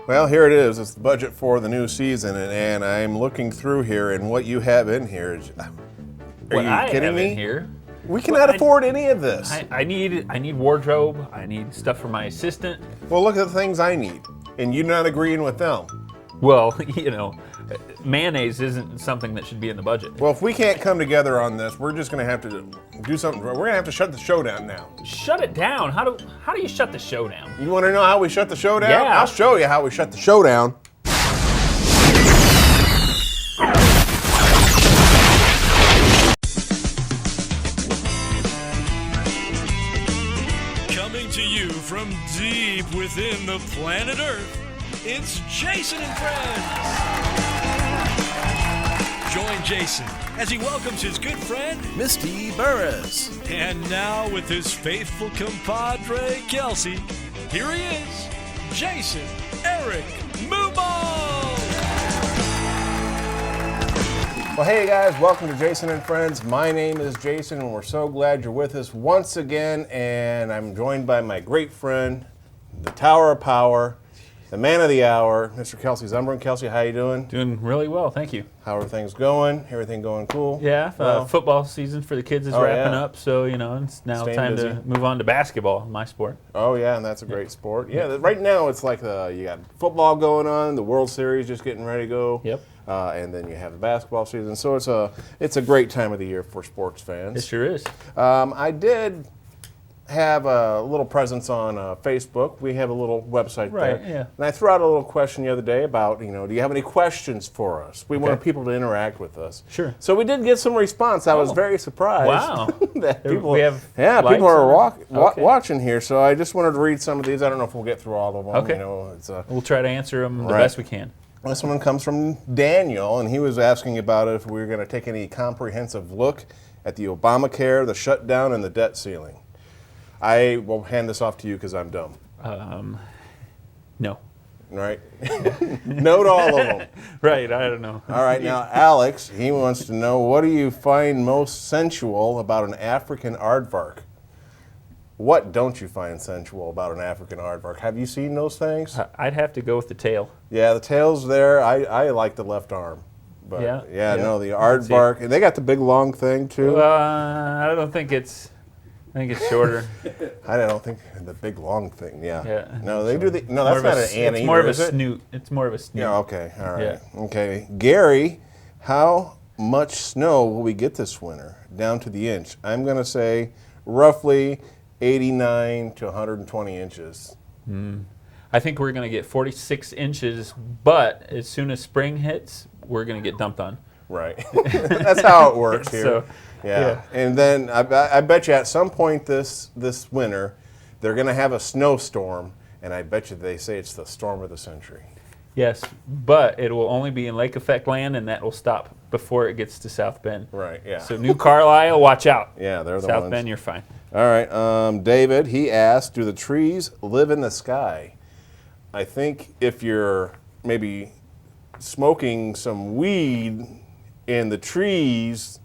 Well, here it is. It's the budget for the new season, and I'm looking through here, and what you have in here is... Are you kidding me? In here, We cannot afford any of this. I need wardrobe. I need stuff for my assistant. Well, look at the things I need, and you're not agreeing with them. Well, you know, mayonnaise isn't something that should be in the budget. Well, if we can't come together on this, we're just going to have to do something. We're going to have to shut the show down now. Shut it down. How do you shut the show down? You want to know how we shut the show down? Yeah. I'll show you how we shut the show down. Coming to you from deep within the planet Earth, it's Jason and Friends. Join Jason as he welcomes his good friend, Misty Burris. and now with his faithful compadre, Kelsey, here he is, Jason Eric Mumaw. Well, hey guys, welcome to Jason and Friends. My name is Jason, and we're so glad you're with us once again. And I'm joined by my great friend, the Tower of Power, the man of the hour, Mr. Kelsey Zumbrun. Kelsey, how you doing? Doing really well, thank you. How are things going? Everything going cool? Yeah, Well, football season for the kids is Oh, wrapping yeah. up, so you know it's now Staying time busy. to move on to basketball, my sport. Oh yeah, and that's a great sport. Yeah, right now it's like you got football going on, the World Series just getting ready to go. Yep. And then you have the basketball season, so it's a great time of the year for sports fans. It sure is. I did have a little presence on Facebook. We have a little website Right, there. yeah. And I threw out a little question the other day about, do you have any questions for us? We wanted people to interact with us. Sure. So we did get some response. I was very surprised. Wow. that people, We have people are likes on it? Okay. watching here. So I just wanted to read some of these. I don't know if we'll get through all of them. Okay. It's We'll try to answer them the Right. best we can. This one comes from Daniel, and he was asking about if we were going to take any comprehensive look at the Obamacare, the shutdown, and the debt ceiling. I will hand this off to you because I'm dumb. No. Right? Note all of them. Right, I don't know. All right, now Alex, he wants to know, what do you find most sensual about an African aardvark? What don't you find sensual about an African aardvark? Have you seen those things? I'd have to go with the tail. Yeah, the tail's there. I like the left arm. But Yeah. no, the I can see it. aardvark. And they got the big long thing too. I don't think it's. I think it's shorter. I don't think the big long thing. Yeah. Yeah. No, they do the. No, that's not an anteater. It's more of a is it? snoot. It's more of a snoot. Yeah. Okay. All right. Yeah. Okay. Gary, how much snow will we get this winter? Down to the inch. I'm gonna say roughly 89 to 120 inches. I think we're going to get 46 inches, but as soon as spring hits, we're going to get dumped on. Right. That's how it works here. So, yeah. And then I bet you at some point this winter, they're going to have a snowstorm, and I bet you they say it's the storm of the century. Yes, but it will only be in lake effect land, and that will stop before it gets to South Bend. Right. Yeah. So New Carlisle, watch out. Yeah, they're the South ones. Bend, you're fine. All right. David, he asked, do the trees live in the sky? I think if you're maybe smoking some weed in the trees,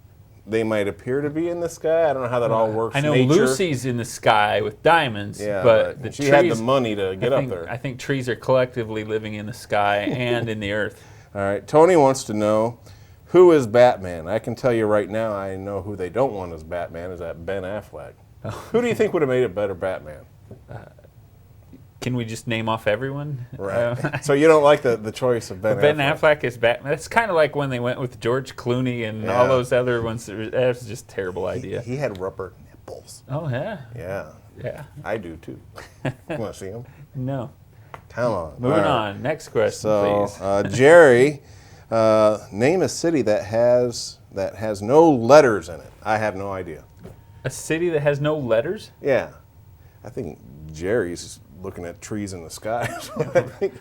they might appear to be in the sky. I don't know how that all works. I know Nature. Lucy's in the sky with diamonds, Yeah, but the she trees, had the money to get I up think, there. I think trees are collectively living in the sky and in the earth. All right. Tony wants to know, who is Batman? I can tell you right now, I know who they don't want as Batman is that Ben Affleck. Who do you think would have made a better Batman? Can we just name off everyone? Right. So you don't like the choice of Ben Affleck? Ben Affleck is Batman. It's kind of like when they went with George Clooney and all Yeah. those other ones. That was just a terrible idea. He had rubber nipples. Oh, yeah. Yeah. Yeah. I do too. You want to see him? No. Come on. Moving All right. on. Next question, So, please. Jerry, name a city that has no letters in it. I have no idea. A city that has no letters? Yeah. I think Jerry's looking at trees in the sky. So I think,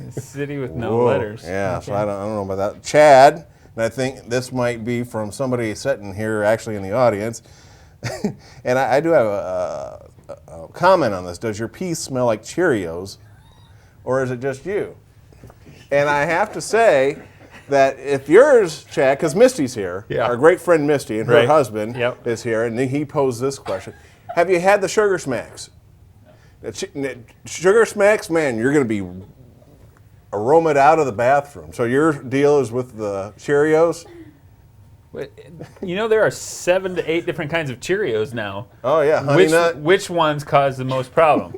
A city with no whoa. letters. Yeah, Okay. so I don't know about that. Chad, and I think this might be from somebody sitting here actually in the audience. And I do have a comment on this. Does your pee smell like Cheerios, or is it just you? And I have to say that if yours, Chad, because Misty's here, Yeah. our great friend Misty and her Right. husband Yep. is here, and he posed this question. Have you had the Sugar Smacks? Sugar Smacks, man, you're going to be aroma it out of the bathroom. So your deal is with the Cheerios? You know, there are 7 to 8 different kinds of Cheerios now. Oh, yeah, Honey Nut. Which ones cause the most problem?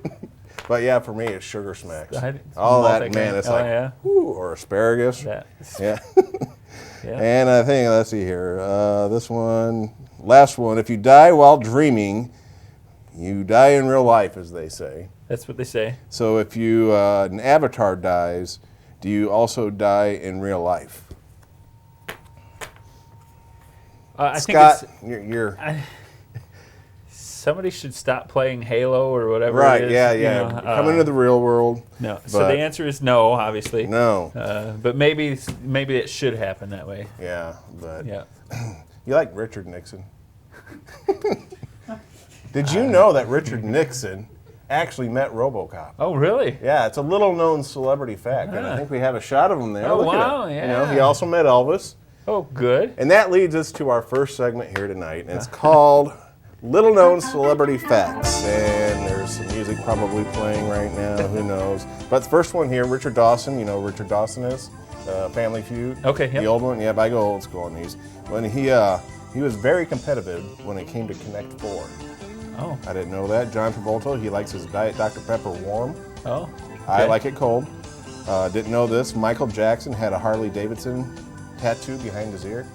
But yeah, for me, it's Sugar Smacks. It's All that, man, it's like, yeah. whoo, or asparagus. Yeah. Yeah. And I think, let's see here, this one, last one. If you die while dreaming, you die in real life, as they say. That's what they say. So if you an avatar dies, do you also die in real life? I Scott, think you're somebody should stop playing Halo or whatever. right. It is, Yeah. you know, Come into the real world. No. So the answer is no, obviously. No. But maybe it should happen that way. Yeah, but Yeah. you like Richard Nixon? Did you know that Richard Nixon actually met RoboCop? Oh, really? Yeah, it's a little-known celebrity fact, and I think we have a shot of him there. Oh, Look at wow, it. yeah. You know, he also met Elvis, Oh, good. and that leads us to our first segment here tonight, and it's called Little-Known Celebrity Facts. And there's some music probably playing right now. Who knows? But the first one here, Richard Dawson. You know who Richard Dawson is? Family Feud. Okay, yep. The old one. Yeah, but I go old school on these. When he was very competitive when it came to Connect 4. Oh. I didn't know that. John Travolta, he likes his Diet Dr. Pepper warm. Oh. I Okay. like it cold. Didn't know this. Michael Jackson had a Harley Davidson tattoo behind his ear.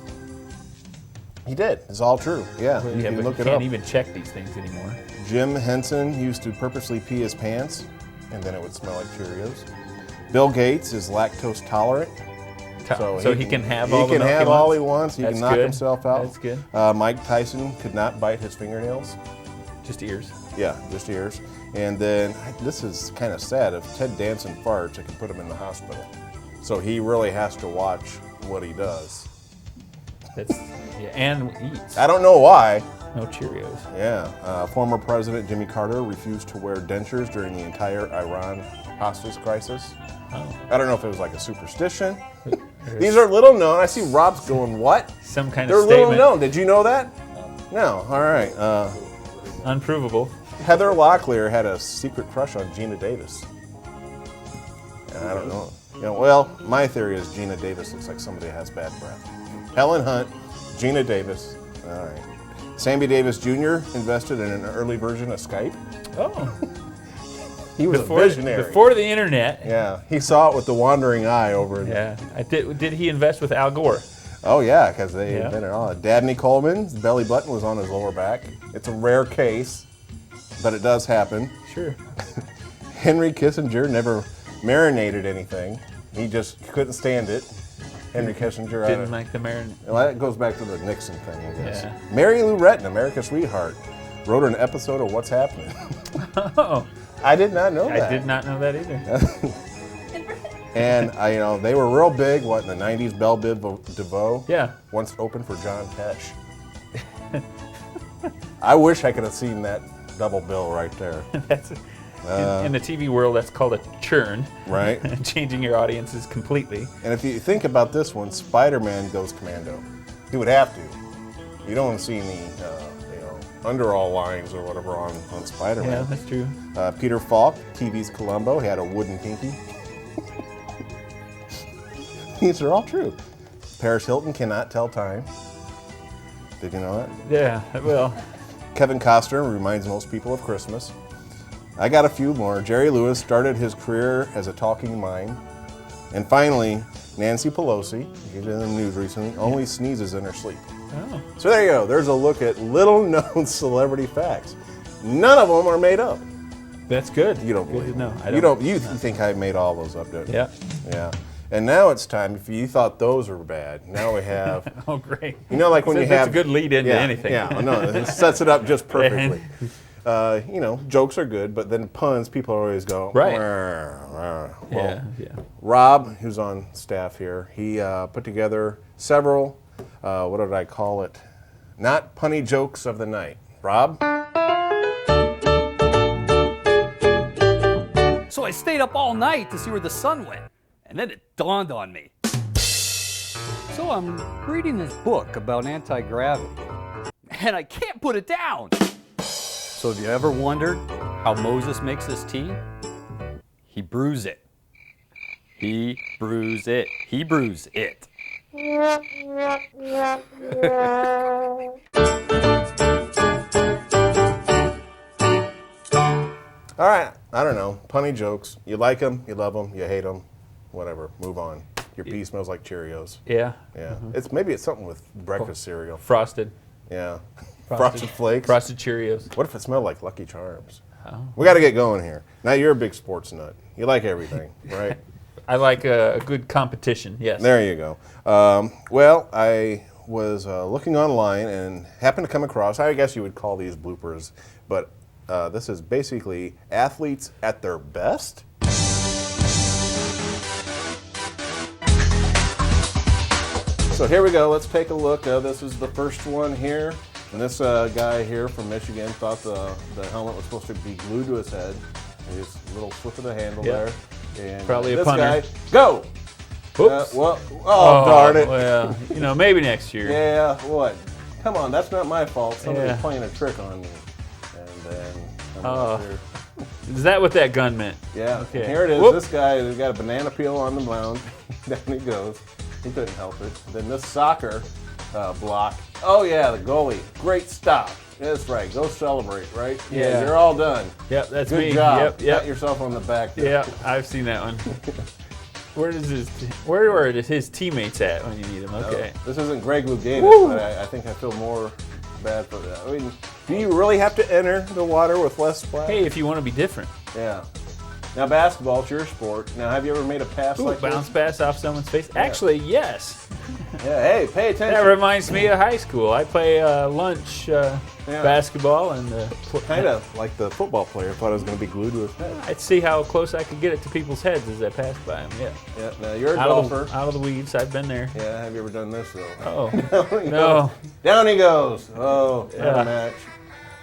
He did. It's all true. Yeah, you Yeah, can but look you it up. can't even check these things anymore. Jim Henson used to purposely pee his pants, and then it would smell like Cheerios. Bill Gates is lactose tolerant. So he can have all the He milk can have all he wants. He That's can knock good. himself out. That's good. Mike Tyson could not bite his fingernails. Just ears. Yeah, just ears. And then, this is kind of sad, if Ted Danson farts, it can put him in the hospital. So he really has to watch what he does. That's and eats. I don't know why. No Cheerios. Yeah. Former President Jimmy Carter refused to wear dentures during the entire Iran hostage crisis. Oh. I don't know if it was like a superstition. These are little known. I see Rob's going, what? Some kind They're of statement. little known. Did you know that? No. All right. Unprovable. Heather Locklear had a secret crush on Gina Davis. And I don't know. You know, well, my theory is Gina Davis looks like somebody that has bad breath. Helen Hunt, Gina Davis. All right. Sammy Davis Jr. invested in an early version of Skype. Oh. He was a visionary. Before the internet. Yeah, he saw it with the wandering eye over. Yeah. Did he invest with Al Gore? Oh yeah, because they Yeah. invented all that. Dabney Coleman's belly button was on his lower back. It's a rare case, but it does happen. Sure. Henry Kissinger never marinated anything. He just couldn't stand it. Henry Kissinger. Didn't like the marin. Well, that goes back to the Nixon thing, I guess. Yeah. Mary Lou Retton, America's Sweetheart, wrote an episode of What's Happening. Oh. I did not know that. I did not know that either. And they were real big. What in the '90s? Belle Biv DeVoe. Yeah. Once opened for John Tesh. I wish I could have seen that double bill right there. That's in the TV world, that's called a churn. Right. Changing your audiences completely. And if you think about this one, Spider-Man goes commando. He would have to. You don't see any, underall lines or whatever on Spider-Man. Yeah, that's true. Peter Falk, TV's Columbo, he had a wooden pinky. These are all true. Paris Hilton cannot tell time. Did you know that? Yeah, well. Kevin Costner reminds most people of Christmas. I got a few more. Jerry Lewis started his career as a talking mime. And finally, Nancy Pelosi, you did in the news recently, only sneezes in her sleep. Oh. So there you go. There's a look at little-known celebrity facts. None of them are made up. That's good. You don't Good believe to know. me. I You don't. You think I made all those up, don't you? Yeah. Yeah. And now it's time. If you thought those were bad, now we have. Oh, great. Like when you have. That's a good lead into anything. Yeah. No, it sets it up just perfectly. Jokes are good, but then puns, people always go. Right. Well, Yeah. Rob, who's on staff here, he put together several. What did I call it? Not punny jokes of the night. Rob. So I stayed up all night to see where the sun went, and then it dawned on me. So I'm reading this book about anti-gravity, and I can't put it down. So have you ever wondered how Moses makes his tea? He brews it. He brews it. He brews it. All right, I don't know. Punny jokes. You like them, you love them, you hate them, whatever. Move on. Your pee smells like Cheerios. Yeah. Yeah, maybe it's something with breakfast cereal. Frosted. Yeah, Frosted Flakes. Frosted Cheerios. What if it smelled like Lucky Charms? Oh. We got to get going here. Now you're a big sports nut. You like everything, right? I like a good competition, yes. There you go. Well, I was looking online and happened to come across, I guess you would call these bloopers, but this is basically athletes at their best. So here we go. Let's take a look. This is the first one here. And this guy here from Michigan thought the helmet was supposed to be glued to his head. And just a little flip of the handle there. And probably a this punter. guy, go! Oops. Darn it. Well, maybe next year. Yeah, what? Come on, that's not my fault. Somebody's Yeah. playing a trick on me. And then I'm Oh. up here. Is that what that gun meant? Yeah, Okay. here it is. Whoop. This guy has got a banana peel on the mound. Down he goes. He couldn't help it. Then this soccer block. Oh yeah, the goalie. Great stop. That's right. Go celebrate, right? Yeah. You're all done. Yep, that's Good me. job. Yep. Pat yourself on the back there. Yeah, I've seen that one. Where are his teammates at when you need them? Okay. This isn't Greg Louganis, Woo. but I think I feel more bad for that. I mean, do you really have to enter the water with less splash? Hey, if you want to be different. Yeah. Now basketball, it's your sport. Now, have you ever made a pass Ooh, like bounce this? pass off someone's face? Actually, yes. Yeah. Hey, pay attention. That reminds me of high school. I play lunch basketball, and Kind of like the football player thought it was going to be glued to his head. I'd see how close I could get it to people's heads as I passed by them. Yeah. Yeah. Now you're a Out golfer. of the weeds. I've been there. Yeah. Have you ever done this though? Oh. No. Down he goes. Oh, not Yeah. a match.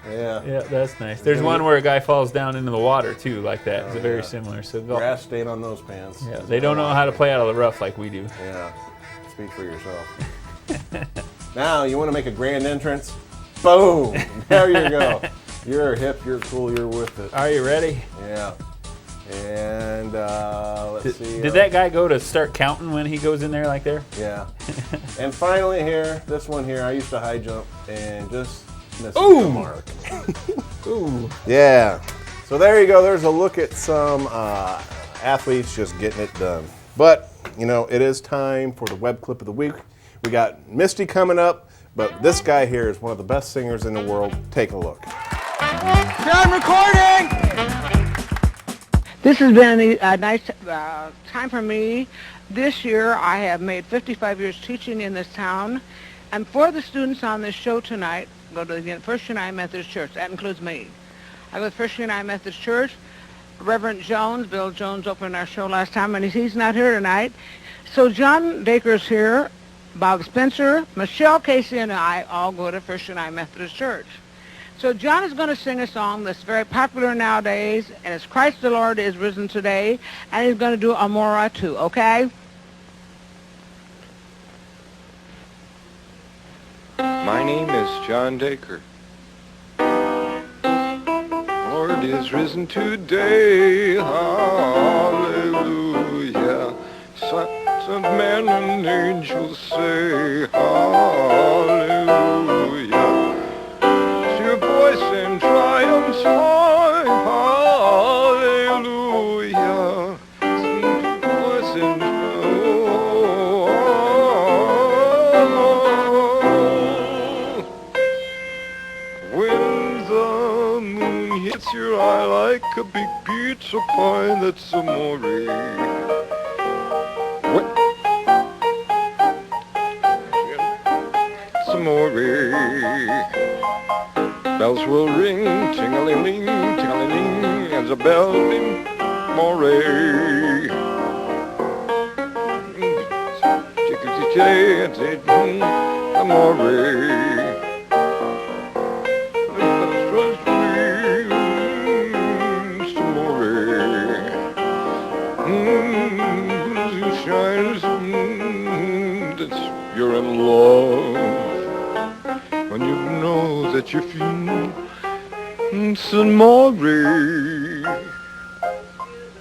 Yeah. Yeah, that's nice. There's one where a guy falls down into the water too, like that. It's very similar. So Grass stain on those pants. yeah, they don't know how to play out of the rough like we do. Yeah. Speak for yourself. Now you want to make a grand entrance? Boom! There you go. You're hip. You're cool. You're with it. Are you ready? Yeah. And let's see. Did that guy go to start counting when he goes in there like there? Yeah. And finally here, this one here, I used to high jump and just missed the Ooh. mark. Ooh. Yeah. So there you go. There's a look at some athletes just getting it done. But, you know, it is time for the web clip of the week. We got Misty coming up, but this guy here is one of the best singers in the world. Take a look. I'm recording! This has been a nice time for me. This year I have made 55 years teaching in this town. And for the students on this show tonight, go to the First United Methodist Church. That includes me. I go to First United Methodist Church. Reverend Jones, Bill Jones opened our show last time, and he's not here tonight. So John Dacre's here, Bob Spencer, Michelle Casey, and I all go to First United Methodist Church. So John is going to sing a song that's very popular nowadays, and it's Christ the Lord is risen today, and he's going to do Amora too, okay? My name is John Dacre. Lord is risen today, hallelujah. Sons of men and angels say, hallelujah. Your voice in triumph high, hallelujah. Sing voice in when the moon hits your eye like a big pizza pie, that's amore. It's amore. Bells will ring, ting-a-ling-ling, ting-a-ling-ling, as a bell ring, more. Amore. You're in love when you know that you feel some more.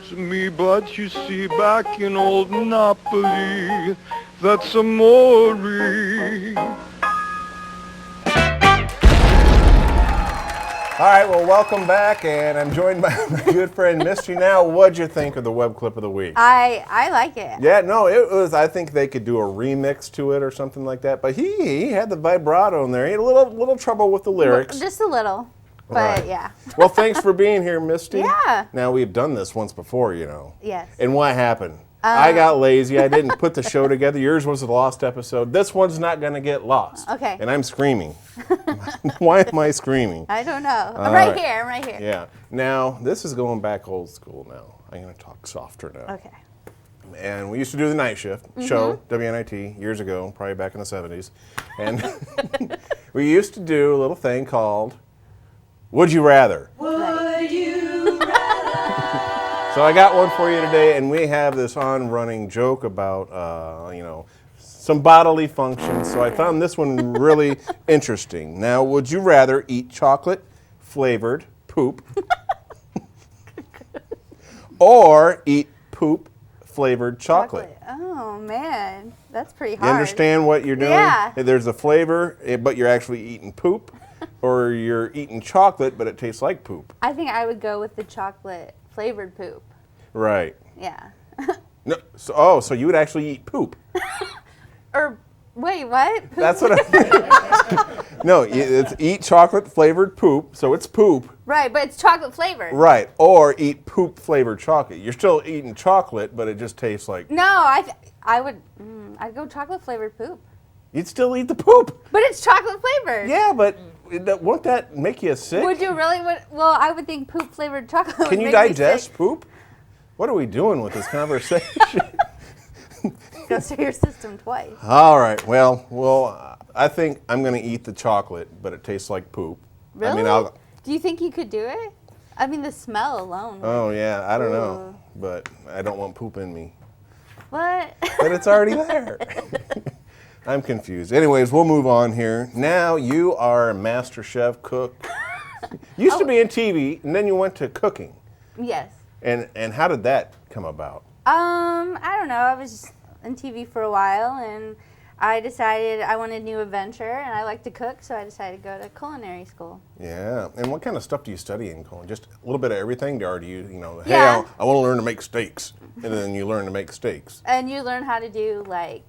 that's me. But you see, back in old Napoli, that's amore. All right, well, welcome back, and I'm joined by my good friend Misty. Now, what'd you think of the web clip of the week? I like it. Yeah, no, it was. I think they could do a remix to it or something like that. But he had the vibrato in there. He had a little trouble with the lyrics. Just a little, but Right. yeah. Well, thanks for being here, Misty. Yeah. Now, we've done this once before, you know. Yes. And what happened? I got lazy. I didn't put the show together. Yours was a lost episode. This one's not going to get lost. Okay. And I'm screaming. Why am I screaming? I don't know. I'm All right right. here. I'm right here. Yeah. Now, this is going back old school now. I'm going to talk softer now. Okay. And we used to do the night shift show, WNIT, years ago, probably back in the 70s. And we used to do a little thing called Would You Rather? Would you So I got one for you today, and we have this on-running joke about, some bodily functions. So I found this one really interesting. Now, would you rather eat chocolate-flavored poop or eat poop-flavored chocolate? Oh man, that's pretty You hard. understand what you're doing? Yeah. There's a flavor, but you're actually eating poop, or you're eating chocolate, but it tastes like poop. I think I would go with the chocolate flavored poop. Right. Yeah. No. So you would actually eat poop. Or wait, what? Poop? That's what I. No, it's eat chocolate flavored poop, so it's poop. Right, but it's chocolate flavored. Right. Or eat poop flavored chocolate. You're still eating chocolate, but it just tastes like. No, I would. I'd go chocolate flavored poop. You'd still eat the poop. But it's chocolate flavored. Yeah, but won't that make you sick? Would you really? Well, I would think poop flavored chocolate. Can would you make me digest sick. poop? What are we doing with this conversation? Goes through your system twice. All right. Well, I think I'm going to eat the chocolate, but it tastes like poop. Really? I mean, Do you think you could do it? I mean, the smell alone. Oh yeah, I don't know, Ooh. but I don't want poop in me. What? But it's already there. I'm confused. Anyways, we'll move on here. Now you are a master chef, cook. Used to be in TV, and then you went to cooking. Yes. And how did that come about? I don't know. I was in TV for a while, and I decided I wanted a new adventure, and I like to cook, so I decided to go to culinary school. Yeah. And what kind of stuff do you study in culinary? Just a little bit of everything, or do you, hey, Yeah. I want to learn to make steaks, and then you learn to make steaks. And you learn how to do like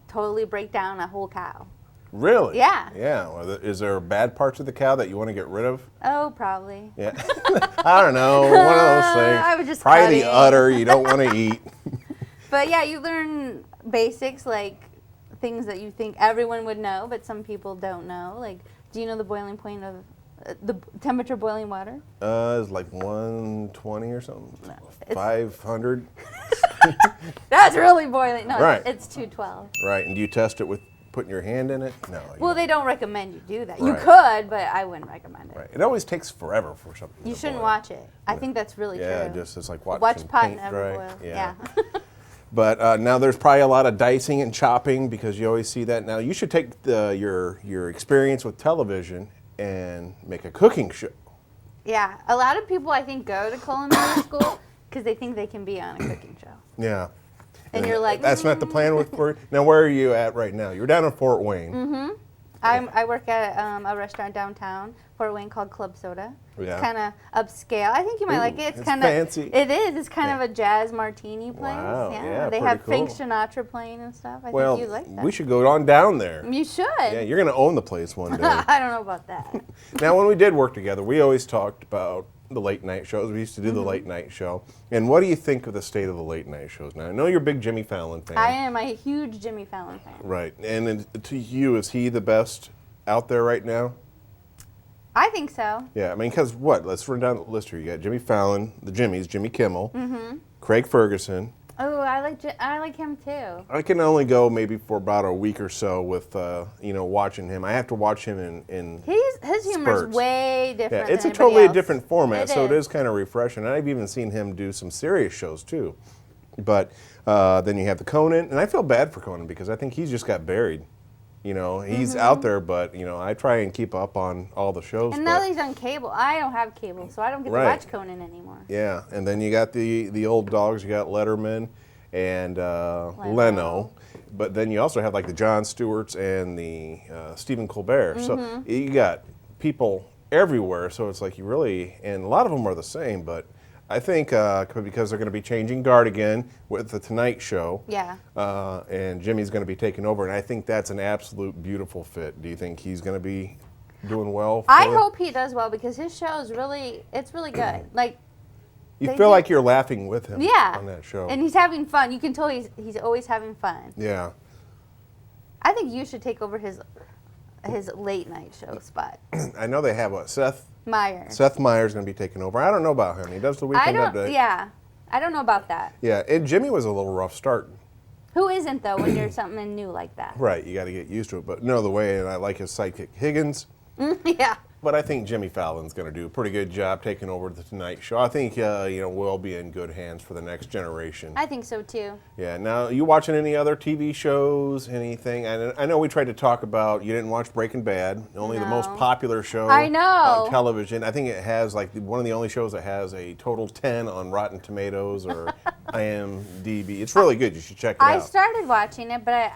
totally break down a whole cow. Really? Yeah. Yeah. Well, is there bad parts of the cow that you want to get rid of? Oh, probably. Yeah. I don't know. One of those things. I would just Probably the cut it. udder you don't want to eat. But yeah, you learn basics like things that you think everyone would know, but some people don't know. Like, do you know the boiling point of the temperature of boiling water? It's like 120 or something. No, it's- 500. That's really boiling. No, Right. it's 212. Right. And do you test it with putting your hand in it? No. you Well, don't. they don't recommend you do that. You Right. could, but I wouldn't recommend it. Right. It always takes forever for something. You to shouldn't boil. watch it. I think that's really Yeah, true. just it's like watching Watch pot paint never dry. boil. Yeah. Yeah. But now there's probably a lot of dicing and chopping because you always see that. Now you should take your experience with television and make a cooking show. Yeah, a lot of people I think go to culinary school because they think they can be on a cooking show. Yeah. And you're like, that's not the plan with for now. Where are you at right now? You're down in Fort Wayne. Mm-hmm. I work at a restaurant downtown, Fort Wayne, called Club Soda. Yeah. It's kind of upscale. I think you might like it. it's kind of fancy. It is. It's kind of a jazz martini place. Wow, yeah, They pretty have cool. Frank Sinatra playing and stuff. I Well, think you like that. we should go on down there. You should. Yeah, you're going to own the place one day. I don't know about that. Now, when we did work together, we always talked about the late night shows. We used to do the late night show. And what do you think of the state of the late night shows now? I know you're a big Jimmy Fallon fan. I am a huge Jimmy Fallon fan. Right. And to you, is he the best out there right now? I think so. Yeah, I mean, because what? Let's run down the list here. You got Jimmy Fallon, the Jimmys, Jimmy Kimmel, Craig Ferguson. Oh, I like him too. I can only go maybe for about a week or so with, watching him. I have to watch him in His humor's spurts. way Yeah, different. it's a than totally anybody else. different format, It so it is. is kind of refreshing. And I've even seen him do some serious shows too. But then you have the Conan, and I feel bad for Conan because I think he's just got buried. You know, he's out there, but, you know, I try and keep up on all the shows. And now that he's on cable, I don't have cable, so I don't get to watch Conan anymore. Yeah, and then you got the old dogs. You got Letterman and Leno. But then you also have like the Jon Stewarts and the Stephen Colbert. So you got people everywhere. So it's like you really, and a lot of them are the same, but I think because they're going to be changing guard again with the Tonight Show. Yeah. And Jimmy's going to be taking over, and I think that's an absolute beautiful fit. Do you think he's going to be doing well? I hope he does well because his show is really good. Like, you feel like you're laughing with him on that show. And he's having fun. You can tell he's always having fun. Yeah. I think you should take over his late night show spot. I know they have Seth Meyers. Seth Meyers going to be taking over. I don't know about him. He does the weekend update. Yeah, I don't know about that. Yeah, and Jimmy was a little rough starting. Who isn't though when you're something new like that? Right, you got to get used to it. But no, the way, and I like his sidekick Higgins. Yeah. But I think Jimmy Fallon's going to do a pretty good job taking over the Tonight Show. I think we'll be in good hands for the next generation. I think so too. Yeah. Now, you watching any other TV shows? Anything? I know we tried to talk about. You didn't watch Breaking Bad, only the most popular show on television. I think it has like one of the only shows that has a total 10 on Rotten Tomatoes or IMDb. It's really good. You should check it out. I started watching it, but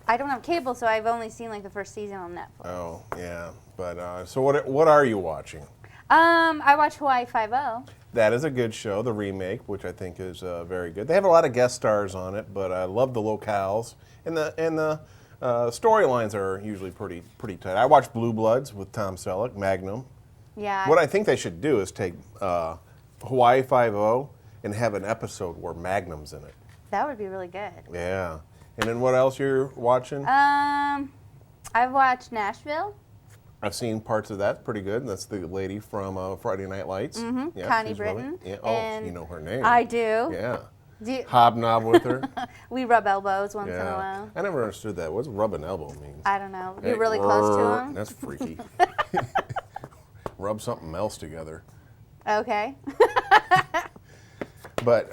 I don't have cable, so I've only seen like the first season on Netflix. Oh yeah. But so what are you watching? I watch Hawaii Five-0. That is a good show, the remake, which I think is very good. They have a lot of guest stars on it, but I love the locales and the storylines are usually pretty tight. I watched Blue Bloods with Tom Selleck, Magnum. Yeah. What I think they should do is take Hawaii Five-0 and have an episode where Magnum's in it. That would be really good. Yeah. And then what else you're watching? I've watched Nashville. I've seen parts of that. Pretty good. That's the lady from Friday Night Lights. Yeah, Connie Britton. Yeah. Oh, you know her name. I do. Yeah. Hobnob with her. We rub elbows once in a while. I never understood that. What's rub an elbow mean? I don't know. You're really close to him. That's freaky. Rub something else together. Okay. But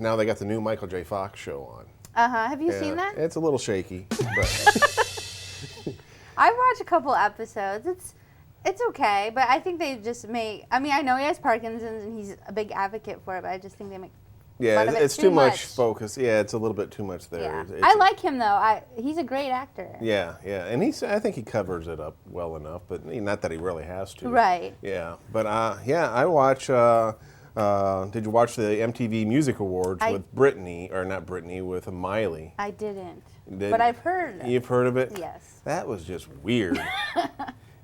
now they got the new Michael J. Fox show on. Have you seen that? It's a little shaky, but I watched a couple episodes. It's okay, but I think they just make. I mean, I know he has Parkinson's and he's a big advocate for it, but I just think they make. Yeah, it's too much focus. Yeah, it's a little bit too much there. Yeah. I like him though. He's a great actor. Yeah, and I think he covers it up well enough, but not that he really has to. Right. Yeah, but I watch. Did you watch the MTV Music Awards with Britney, or not Britney, with Miley? I didn't. But I've heard. You've heard of it? Yes. That was just weird.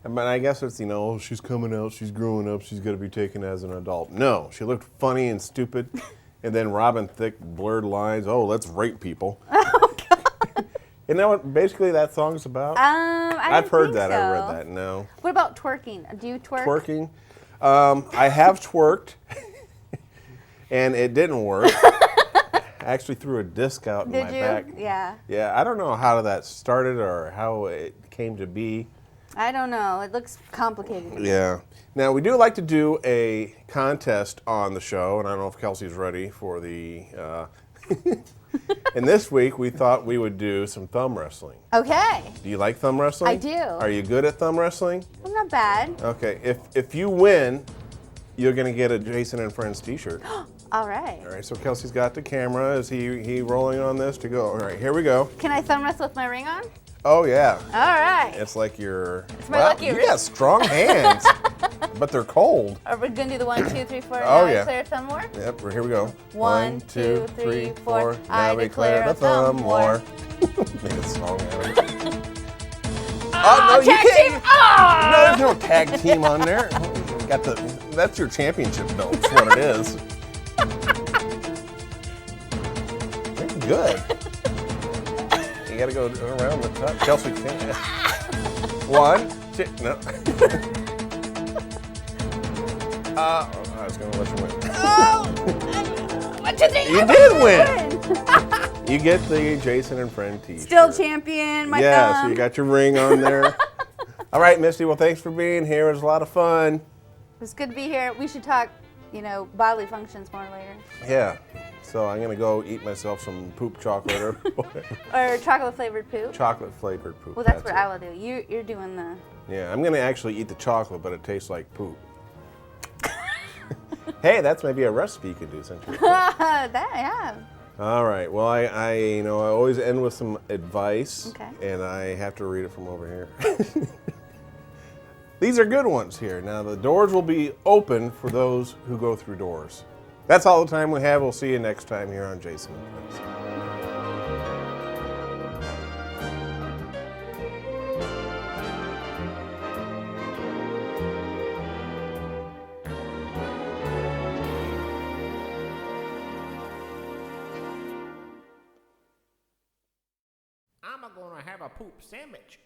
But I guess it's, she's coming out, she's growing up, she's going to be taken as an adult. No, she looked funny and stupid. And then Robin Thicke blurred lines, let's rape people. Oh, God. Isn't that what basically that song's about? I've heard that. I read that. No. What about twerking? Do you twerk? Twerking? I have twerked, and it didn't work. I actually threw a disc out in my back. Yeah. Yeah, I don't know how that started or how it came to be. I don't know. It looks complicated. Yeah. Now, we do like to do a contest on the show, and I don't know if Kelsey's ready for the... And this week, we thought we would do some thumb wrestling. Okay. Do you like thumb wrestling? I do. Are you good at thumb wrestling? I'm not bad. Okay. If you win, you're going to get a Jason and Friends t-shirt. All right. All right, so Kelsey's got the camera. Is he rolling on this to go? All right, here we go. Can I thumb wrestle with my ring on? Oh, yeah. All right. It's like you're... It's my lucky you ring. got strong hands, but they're cold. Are we going to do the 1, 2, 3, 4, Oh, now yeah. declare thumb war? Yep, here we go. 1, 2, 3, 4, Now we declare the thumb war. Make a song out of it. Oh, no, tag you can't. team! Oh! No, there's no tag team on there. That's your championship belt. That's what it is. You're good. You got to go around the top. Chelsea can't. 1, 2, no. I was going to let you win. Oh! 1, 2, 3. You did win. You get the Jason and Friend t-shirt. Still champion, my Yeah, thumb. so you got your ring on there. All right, Misty, well, thanks for being here. It was a lot of fun. It's good to be here. We should talk you know, bodily functions more later. Yeah. So I'm gonna go eat myself some poop chocolate or Or chocolate flavored poop. chocolate flavored poop. Well, that's what it. I will do. You're doing the. Yeah, I'm gonna actually eat the chocolate, but it tastes like poop. Hey, that's maybe a recipe you could do, since you're yeah. All right. Well, I always end with some advice, Okay. and I have to read it from over here. These are good ones here. Now, the doors will be open for those who go through doors. That's all the time we have. We'll see you next time here on Jason and Friends. I'm gonna have a poop sandwich.